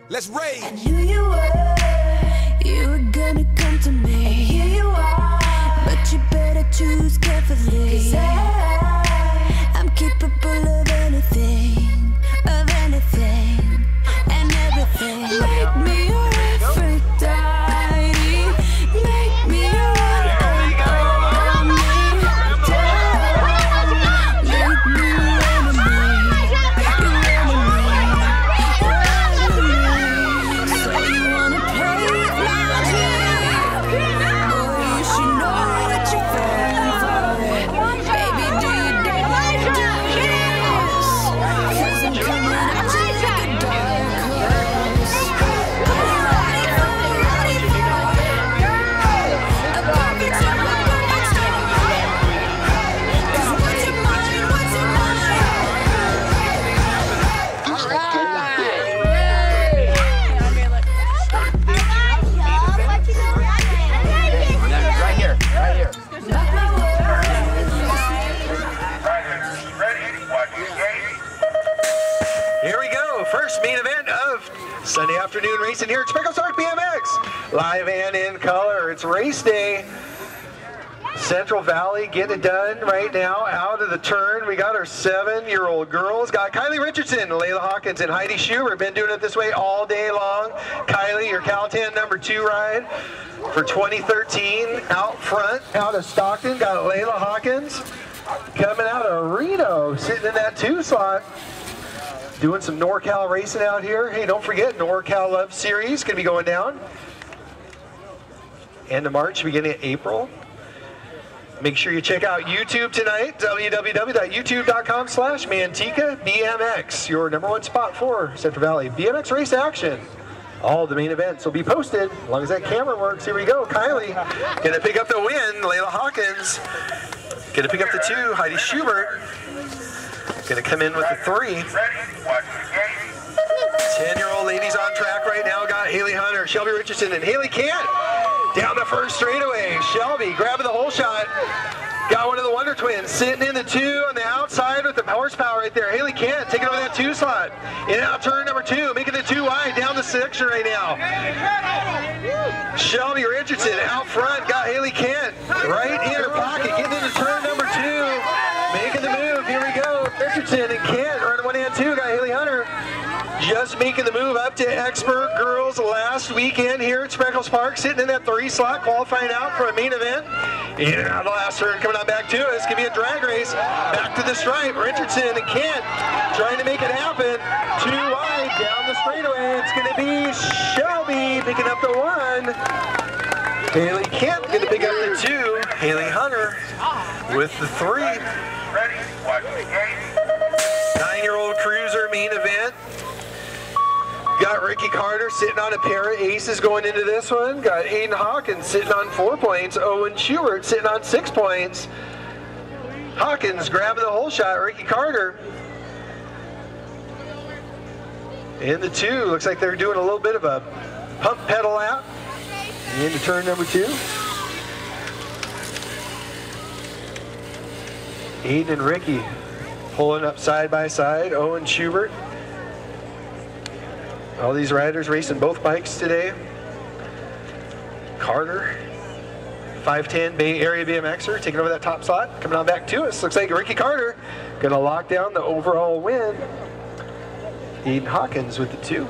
Let's rage. I knew you were gonna come to me. And here you are, but you better choose carefully. 'Cause I'm capable of anything, and everything. Make me your Aphrodite, make me your one and only. Make me your enemy, So you wanna play with magic? Boy, you should know what you're falling for. Baby, do you dare to do this? 'Cause I'm coming at you like a dark horse. Are you ready for a perfect storm? A perfect storm. 'Cause what's in mine, what's in mine? Right here. Here we go, first main event of Sunday afternoon racing here at Spreckels BMX. Live and in color, it's race day. Central Valley getting it done right now, out of the turn. We got our 7-year-old girls. Got KYLIE Richardson, LEILA Hawkins, and HEIDI Schubert. Been doing it this way all day long. KYLIE, your Caltan #2 ride for 2013. Out front, out of Stockton, got LEILA Hawkins. Coming out of RENO, sitting in that 2 slot. Doing some NorCal racing out here. Hey, don't forget, NorCal Love Series going to be going down. End of March, beginning of April. Make sure you check out YouTube tonight, www.youtube.com/Manteca BMX, your #1 spot for Central Valley BMX race action. All the main events will be posted, as long as that camera works. Here we go, KYLIE gonna pick up the win, LEILA Hawkins gonna pick up the 2, HEIDI Schubert gonna come in with the 3. 10-year-old ladies on track right now, got Haley Hunter, Shelby Richardson, and Haley Kent down the first straightaway. Shelby grabbing the whole shot. Got one of the Wonder Twins sitting in the 2 on the outside with the horsepower right there. Haley Kent taking over that 2 slot. In and out turn #2, making the 2 wide down the section right now. Shelby Richardson out front, got Haley Kent right in her pocket, getting into turn #2, making the move. Here we go. Richardson and Kent running 1 and 2, got Haley Hunter. Just making the move up to expert girls last weekend here at Spreckels Park, sitting in that 3 slot, qualifying out for a main event. In and out of the last turn, coming on back to it. It's going to be a drag race. Back to the stripe. Richardson and Kent trying to make it happen. 2 wide down the straightaway. It's going to be Shelby picking up the 1. Haley Kent going to pick up the 2. Haley Hunter with the 3. 9-year-old cruiser main event. Got Ricky Carter sitting on a pair of aces going into this one. Got Aiden Hawkins sitting on 4 points. Owen Schubert sitting on 6 points. Hawkins grabbing the whole shot. Ricky Carter in the 2. Looks like they're doing a little bit of a pump pedal out into turn #2. Aiden and Ricky pulling up side by side. Owen Schubert. All these riders racing both bikes today. Carter, 5'10", Bay Area BMXer, taking over that top slot. Coming on back to us. Looks like Ricky Carter gonna lock down the overall win. Aiden Hawkins with the 2.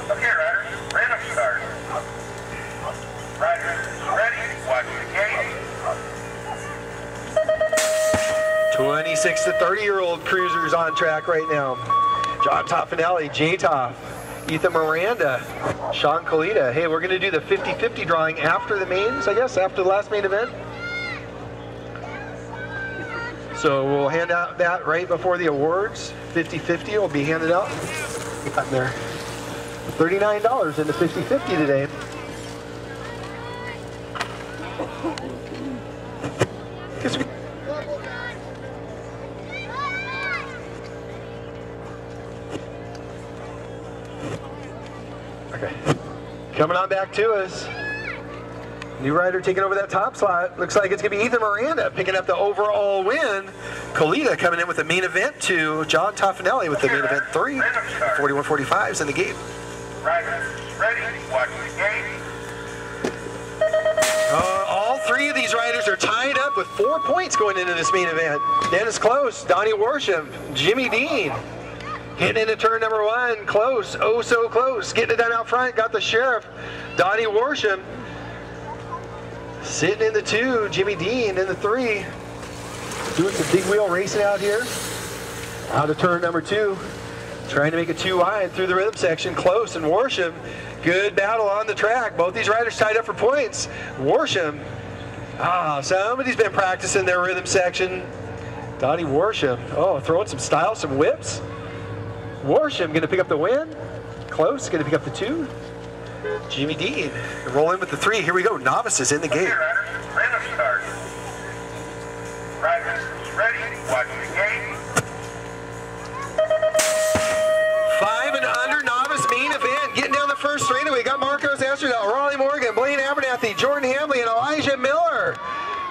Okay, riders, random start. Riders, ready, watch the game. 26 to 30-year-old cruisers on track right now. John Tofanelli, J-Toff, Ethan Miranda, Sean KOLLEDA. Hey, we're going to do the 50-50 drawing after the mains, I guess, after the last main event. So we'll hand out that right before the awards. 50-50 will be handed out. Got there. $39 in the 50-50 today. Okay. Coming on back to us. New rider taking over that top slot. Looks like it's going to be Ethan Miranda picking up the overall win. KOLLEDA coming in with the main event 2. John TOFANELLI with the main event 3. 41-45s in the gate. Riders, ready, watch the gate. All 3 of these riders are tied up with 4 points going into this main event. Dennis Close, Donnie Worsham, Jimmy Dean. Hitting into turn number 1, close, oh so close. Getting it done out front, got the sheriff, Donnie Worsham. Sitting in the 2, Jimmy Dean in the 3. Doing some big wheel racing out here. Out of turn number 2. Trying to make it 2 wide through the rhythm section. Close and Worsham. Good battle on the track. Both these riders tied up for points. Worsham. Somebody's been practicing their rhythm section. Donnie Worsham. Oh, throwing some style, some whips. Worsham going to pick up the win. Close, going to pick up the 2. Jimmy Dean. Roll in with the 3. Here we go. Novices in the gate. Random start. Riders, ready, watch the gate. 5 and under novice main event. Getting down the first straightaway. Got Marcos Estradale, Raleigh Morgan, Blaine Abernathy, Jordan Hamley, and Elijah Miller.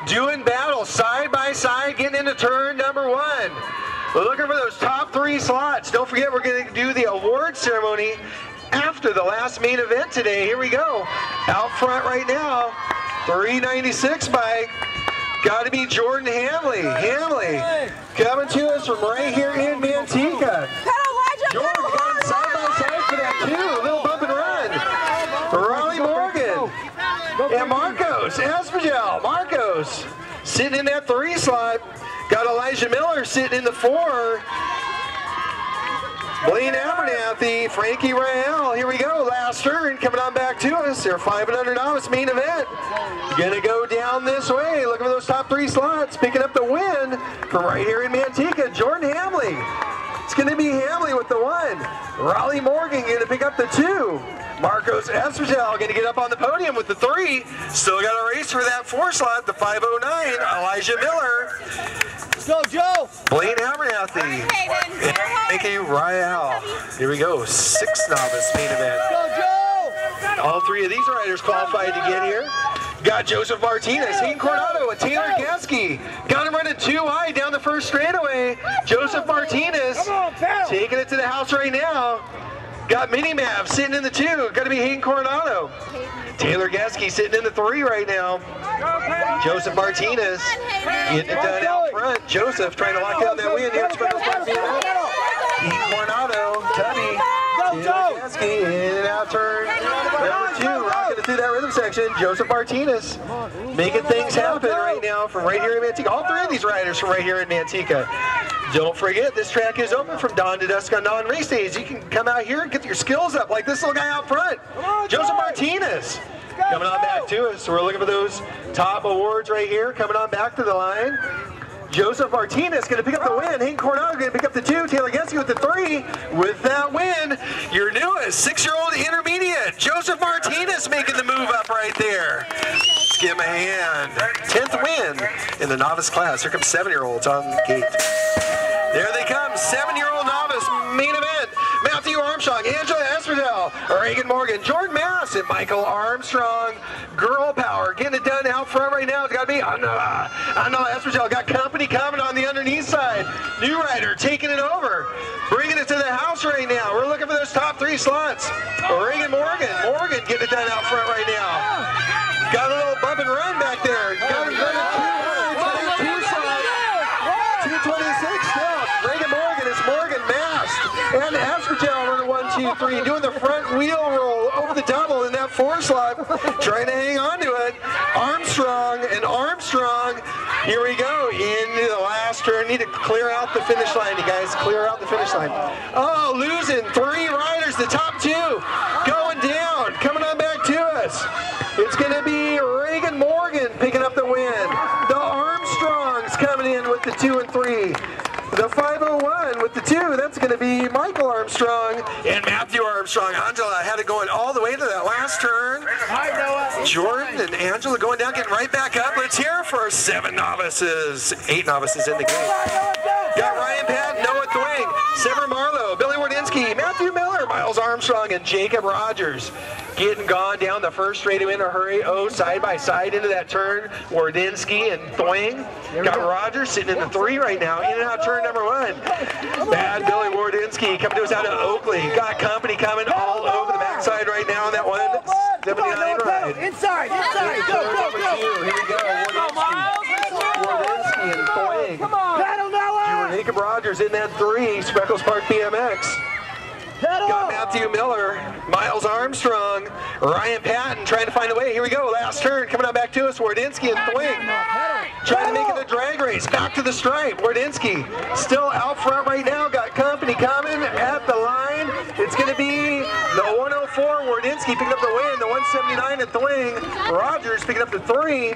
Doing battle side by side, getting into turn number 1. We're looking for those top 3 slots. Don't forget, we're going to do the award ceremony after the last main event today. Here we go. Out front right now, 396 bike. Got to be Jordan Hamley. Hamley coming to us from right here in Manteca. Jordan got him side by side for that too. A little bump and run. Raleigh Morgan and Marcos ESPEJEL. Marcos sitting in that 3 slot. Got Elijah Miller sitting in the 4. Blaine Abernathy, Frankie Rael. Here we go. Last turn coming on back to us. They're 5 and under novice main event. Gonna go down this way. Looking for those top 3 slots. Picking up the win from right here in Manteca. Jordan Hamley. It's gonna be Hamley with the 1. Raleigh Morgan gonna pick up the 2. Marcos ESPEJEL gonna get up on the podium with the 3. Still got a race for that 4 slot, the 509. Elijah Miller. Let's go, Joe. Blaine Abernathy. And Frankie Rael. Here we go. 6 novice main event. Let's go, Joe. All 3 of these riders qualified to get here. Got Joseph Martinez, Hayden Coronado, and Taylor Gasky. Got him running 2 wide down the first straightaway. Joseph Martinez taking it to the house right now. Got Mini Mav sitting in the 2. Got to be Hayden Coronado. Taylor Gasky sitting in the 3 right now. Joseph Martinez getting it done out front. Joseph trying to lock down that win here. Hayden Coronado, Tubby. Taylor Gasky in and out turn number 2. Rocking it through that rhythm section. Joseph Martinez making things happen right now from right here in Manteca. All 3 of these riders from right here in Manteca. Don't forget, this track is open from dawn to dusk on non-race days. You can come out here and get your skills up like this little guy out front. Joseph Martinez coming on back to us. So we're looking for those top awards right here. Coming on back to the line. Joseph Martinez going to pick up the win. Hayden Coronado going to pick up the 2. Taylor Gasky with the 3. With that win, your newest 6-year-old intermediate, Joseph Martinez, making the move up right there. Let's give him a hand. 10th win in the novice class. Here comes 7-year-olds on the gate. There they come, 7-year-old novice main event. Matthew Armstrong, Angela Estradale, Reagan Morgan, Jordan Mass, and Michael Armstrong. Girl power, getting it done out front right now. It's got to be Angela Estradale. Got company coming on the underneath side. New rider taking it over, bringing it to the house right now. We're looking for those top 3 slots. Reagan Morgan, getting it done out front right now. Got a little bump and run back there. Got him running 2 slots. 226 still. Reagan Morgan is Morgan masked. And Estradale running 1, 2, 3. Doing the front wheel roll over the double in that 4 slot. Trying to hang on to it. Armstrong and Armstrong. Here we go into the last turn. Need to clear out the finish line, you guys. Clear out the finish line. Oh, losing 3 riders. The top 2 going down. Coming on back to us. It's going to be Reagan Morgan picking up the win. The Armstrongs coming in with the 2 and 3. The 501 with the 2, that's going to be Michael Armstrong and Matthew Armstrong. Angela had it going all the way to that last turn. Jordan and Angela going down, getting right back up. Let's hear it for 7 novices, 8 novices in the game. Got Ryan Patton, Noah Thwing, Sever Marlowe, Billy Wardinsky, Matthew Miller, Miles Armstrong. Armstrong and Jacob Rogers getting gone down the first straightaway in a hurry. Oh, side by side into that turn. Wardinsky and Thwing. Got Rogers sitting in the 3 right now. In and out turn number 1. Bad Billy Wardinsky coming to us out of Oakley. Got company coming all over the backside right now on that 179 ride. Inside, go. Here we go. Wardinsky and Thwing. Pedal, Noah! Jacob Rogers in that 3. Spreckels Park BMX. Got Matthew Miller, Miles Armstrong, Ryan Patton trying to find a way. Here we go, last turn coming on back to us. Wardinsky and Thwing trying to make it a drag race. Back to the stripe. Wardinsky still out front right now. Got company coming at the line. It's going to be the 104. Wardinsky picking up the win. The 179 and Thwing. Rogers picking up the 3.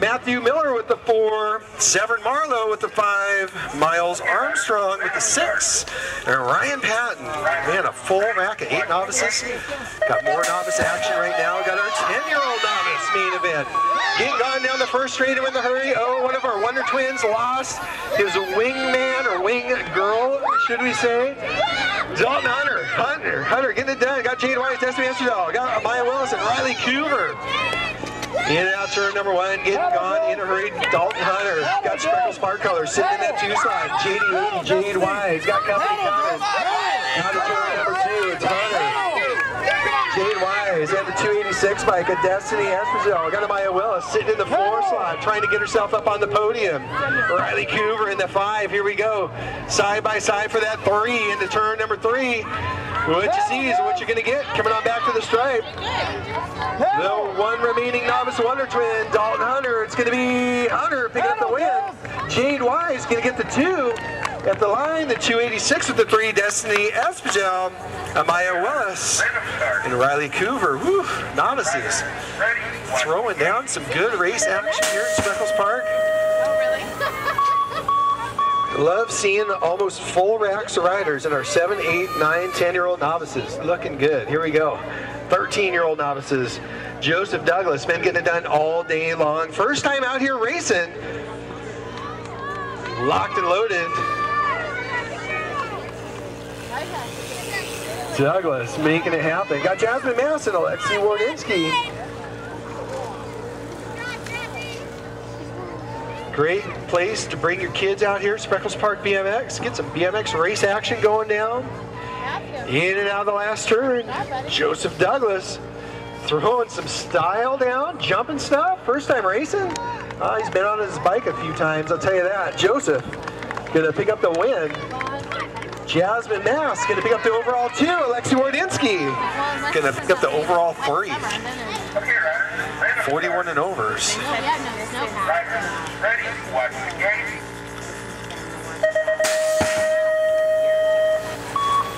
Matthew Miller with the 4, Severn Marlowe with the 5, Miles Armstrong with the 6, and Ryan Patton. Man, a full rack of 8 novices. Got more novice action right now. Got our 10-year-old novice main event. Getting gone down the first straightaway in the hurry. Oh, one of our Wonder Twins lost his wingman or wing girl, should we say. Dalton Hunter getting it done. Got Jade White, Destiny Estradale. Got Maya Willis and Riley Coover. In and out turn number 1, getting gone in a hurry. Dalton Hunter got Spreckels Park color sitting in that 2 slot. JD Jade Wise got company coming. Out of turn number 2, it's Hunter. Jade Wise and the 286 bike. A Destiny Esposito. Got a Maya Willis sitting in the 4 slot, trying to get herself up on the podium. Riley Coover in the 5. Here we go. Side by side for that 3 into turn number 3. What you see is what you're going to get. Coming on back to the stripe. The 1 remaining novice Wonder Twin, Dalton Hunter. It's going to be Hunter picking up the win. Jade Wise going to get the 2 at the line. The 286 with the 3, Destiny Esposito, Amaya Willis, and Riley Coover. Woo, novices throwing down some good race action here at Spreckels Park. Love seeing almost full racks of riders in our 7, 8, 9, 10-year-old novices. Looking good. Here we go. 13-year-old novices. Joseph Douglas, been getting it done all day long. First time out here racing. Locked and loaded. Douglas making it happen. Got Jasmine Mass and Alexi Wardinsky. Great place to bring your kids out here at Spreckels Park BMX. Get some BMX race action going down. In and out of the last turn. Joseph Douglas throwing some style down, jumping stuff. First time racing. He's been on his bike a few times, I'll tell you that. Joseph gonna pick up the win. Jasmine Mass gonna pick up the overall 2. Alexi Wardinsky gonna pick up the overall 3. 41 and overs. Ready, watch the gate.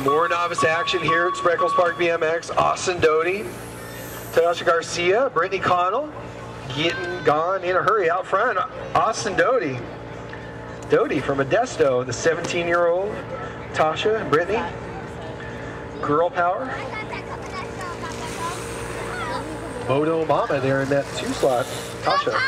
More novice action here at Spreckels Park BMX. Austin Doty, Tasha Garcia, Brittany Connell, getting gone in a hurry out front. Austin Doty. Doty from Modesto, the 17-year-old. Tasha, Brittany, girl power. Moto Mama there in that 2 slot. Tasha.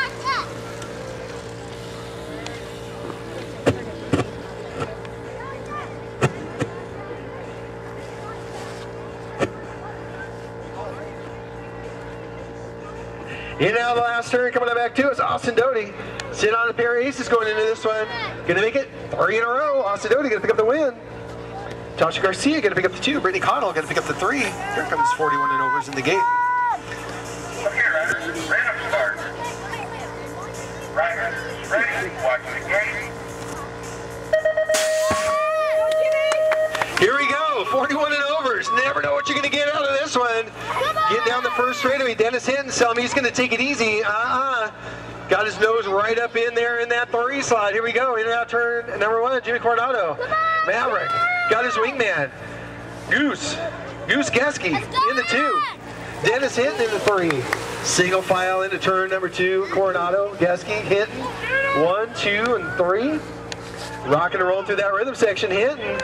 In and out of the last turn, coming back to us, Austin Doty. Sitting on a pair of aces going into this one. Gonna make it 3 in a row. Austin Doty gonna pick up the win. Tasha Garcia gonna pick up the 2. Brittany Connell gonna pick up the 3. Here comes 41 and overs in the gate. Okay, riders, random start. Riders, ready, watch the gate. Here we go, 41 and overs. Never know what you're gonna get out of this one. Getting down the first straightaway, Dennis Hinton's telling me he's gonna take it easy. Got his nose right up in there in that 3 slot. Here we go, in and out turn number 1, Jimmy Coronado. Maverick, got his wingman. Goose Geske in the 2. Dennis Hinton in the 3. Single file into turn number 2, Coronado, Geske, Hinton. 1, 2, and 3. Rocking and rolling through that rhythm section, Hinton.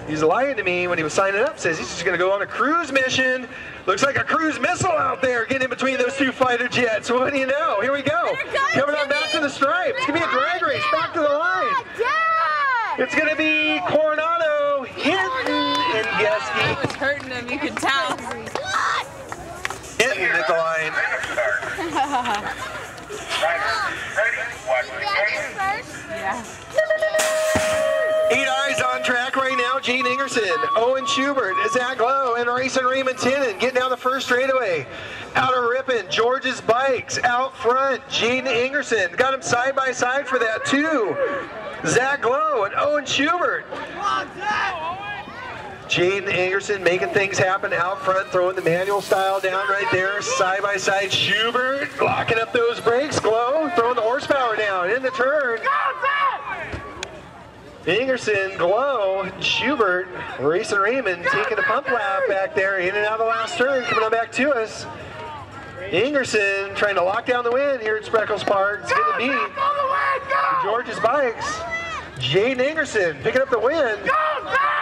He's lying to me when he was signing up, says he's just gonna go on a cruise mission. Looks like a cruise missile out there getting in between those 2 fighter jets. What do you know? Here we go. Coming on back to the stripe. It's gonna be a drag race, back to the line. It's gonna be Coronado, Hinton and Geske. It was hurting him, you could tell. Hinton at the line. Yeah. 8 eyes on track right now. Gene Ingerson, Owen Schubert, Zach Lowe, and Racing Raymond Tinnen getting down the first straightaway. Out of Ripon, George's Bikes. Out front, Gene Ingerson. Got him side by side for that too. Zach Lowe and Owen Schubert. Gene Ingerson making things happen out front, throwing the manual style down right there. Side by side, Schubert locking up those brakes. Glow throwing the horsepower down in the turn. Ingerson, Glow, Schubert, Racing Raymond taking a pump lap back there, in and out of the last turn, coming on back to us. Ingerson trying to lock down the win here at Spreckels Park. It's going to be George's Bikes. Jaden Ingerson picking up the win.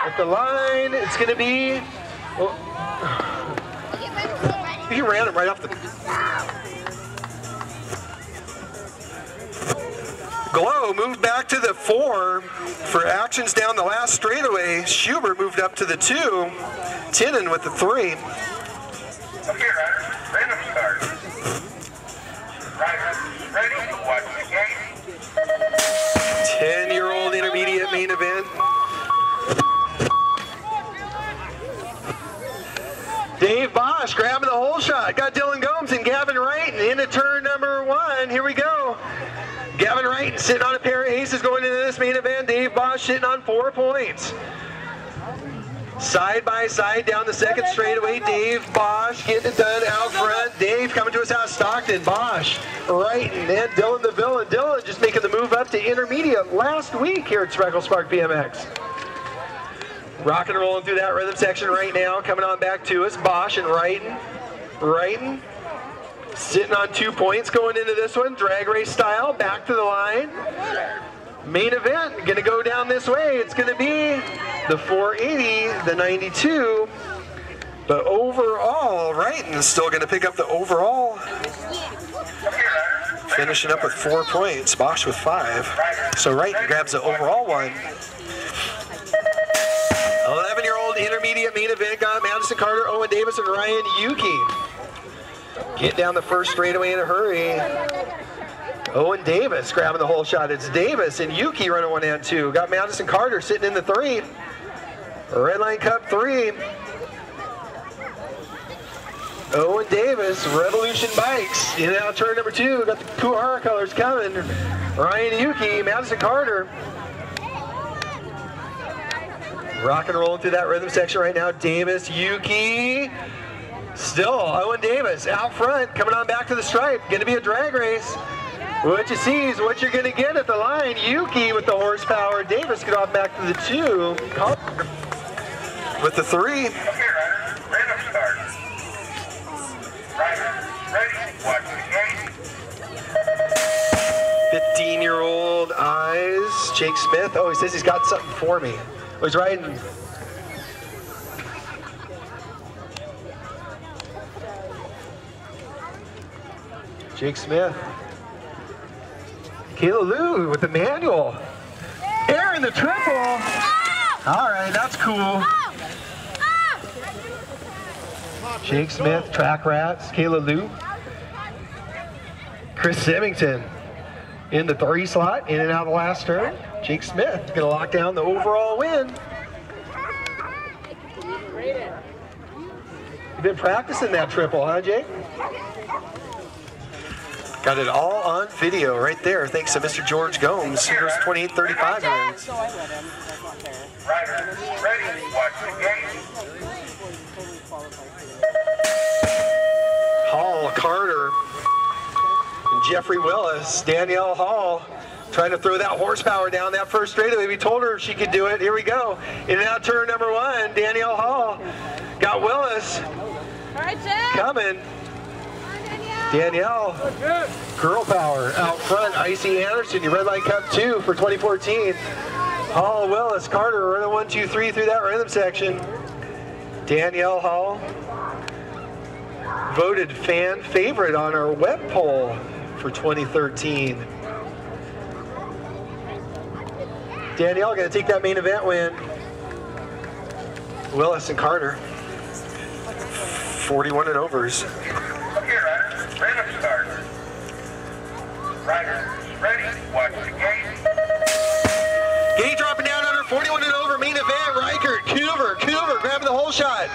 At the line, it's going to be... Well, he ran him right off the... Glow moved back to the 4 for actions down the last straightaway. Schubert moved up to the 2. Tinnen with the 3. Okay, riders, random start. Riders, ready to watch the game. 10-year-old intermediate main event. Dave Bosch grabbing the hole shot. Got Dylan Gomes and Gavin Wright into turn number 1. Here we go. Gavin Wright sitting on a pair of aces going into this main event. Dave Bosch sitting on 4 points. Side by side down the second straightaway. Dave Bosch getting it done out front. Dave coming to us out of Stockton. Bosch, Wright, and Dylan the Villain. Dylan just making the move up to intermediate last week here at Spreckels Park BMX. Rock and rolling through that rhythm section right now. Coming on back to us. Bosch and Wrighton. Sitting on 2 points going into this one. Drag race style. Back to the line. Main event. Going to go down this way. It's going to be the 480, the 92. But overall, Wrighton is still going to pick up the overall. Finishing up with 4 points. Bosch with 5. So Wrighton grabs the overall one. 11-year-old intermediate main event got Madison Carter, Owen Davis, and Ryan Yuki. Get down the first straightaway in a hurry. Owen Davis grabbing the whole shot. It's Davis and Yuki running 1 and 2. Got Madison Carter sitting in the 3. Red Line Cup 3. Owen Davis, Revolution Bikes. In and out turn number 2. Got the Kuhara colors coming. Ryan Yuki, Madison Carter. Rock and rolling through that rhythm section right now. Davis, Yuki. Still Owen Davis out front, coming on back to the stripe. Going to be a drag race. What you see is what you're going to get at the line. Yuki with the horsepower. Davis get off back to the 2. Carter with the 3. Okay, riders, random start. Riders, ready to watch the game. 15-year-old eyes. Jake Smith. Oh, he says he's got something for me. Oh, he's riding. Jake Smith. KYLIE with the manual. Air in the triple. All right, that's cool. Jake Smith, Track Rats, KYLIE. Chris Symington in the 3 slot, in and out of the last turn. Jake Smith gonna lock down the overall win. You've been practicing that triple, huh, Jake? Got it all on video right there, thanks to Mr. George Gomes. Here's 28:35 minutes. Riders, ready to watch the game. Hall, Carter, and Jeffrey Willis. Danielle Hall trying to throw that horsepower down that first straightaway. We told her she could do it. Here we go. In and out turn number 1, Danielle Hall. Got Willis. All right, Jeff. Coming. Danielle, girl power out front. Icy Anderson, your Red Line Cup 2 for 2014. Hall, Willis, Carter running 1, 2, 3 through that rhythm section. Danielle Hall, voted fan favorite on our web poll for 2013. Danielle gonna take that main event win. Willis and Carter. 41 and overs. Okay, riders, random start. Riders, ready, watch the gate. Gate dropping down under 41 and over, main event, Reichert, Coover grabbing the whole shot.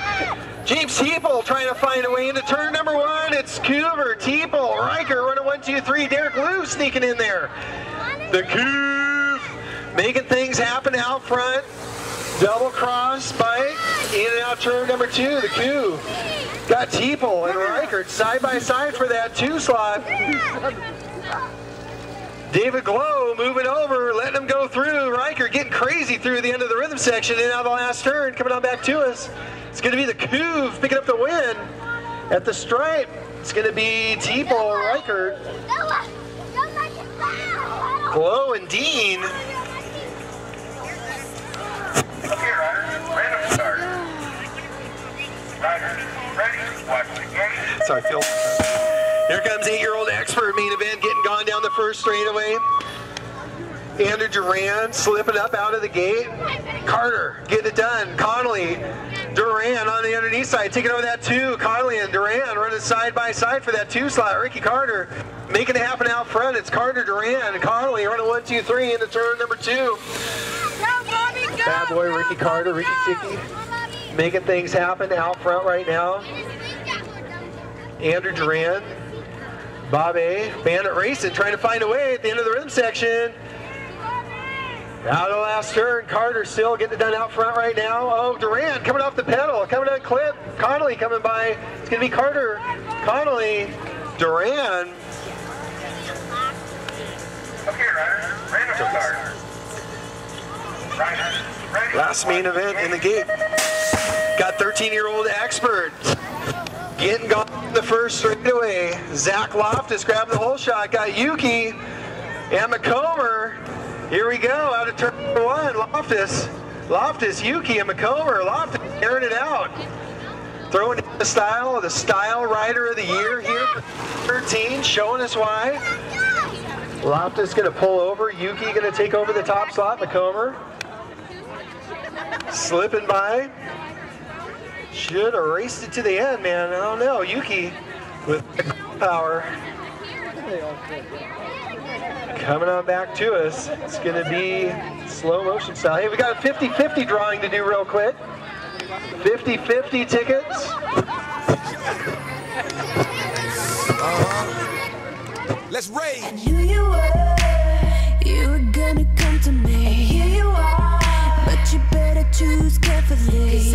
James Teeple trying to find a way into turn number 1. It's Coover, Teeple, Reichert running 1, 2, 3. Derek Lou sneaking in there. The Coov making things happen out front. Double cross spike, in and out turn number 2. The Coov got Teeple and Reichert side by side for that 2 slot. David Glow moving over, letting him go through. Reichert getting crazy through the end of the rhythm section and out of the last turn. Coming on back to us. It's going to be the Coov picking up the win at the stripe. It's going to be Teeple, Reichert, Glow, and Dean. Okay, riders, random start. Riders, ready, watch the gate. Sorry, Phil. Here comes 8-year-old expert main event getting gone down the first straightaway. Andrew Duran slipping up out of the gate. Carter getting it done. Connolly, Duran on the underneath side taking over that 2. Connolly and Duran running side by side for that 2 slot. Ricky Carter making it happen out front. It's Carter, Duran, and Connolly running 1, 2, 3 into turn number 2. Go, Bobby, go! Bad boy Ricky Carter, Ricky Chicky, making things happen out front right now. Andrew Duran, Bob A, Bandit Racing trying to find a way at the end of the rhythm section. Out of the last turn, Carter still getting it done out front right now. Oh, Duran coming off the pedal, coming on clip. Connolly coming by. It's going to be Carter, Connolly, Duran. Okay, riders, random start. Riders, ready. Last main event in the gate. Got 13-year-old expert getting gone the first straightaway. Zach Loftus grabbing the whole shot. Got Yuki and McComber. Here we go, out of turn number 1. Loftus, Yuki, and McComber. Loftus airing it out. Throwing in the style rider of the year here. 13, showing us why. Loftus going to pull over. Yuki going to take over the top slot. McComber slipping by. Should have raced it to the end, man. I don't know. Yuki with power. Coming on back to us. It's going to be slow motion style. Hey, we got a 50-50 drawing to do real quick. 50-50 tickets. Let's rage. I knew you were gonna come to me. And here you are, but you better choose carefully. 'Cause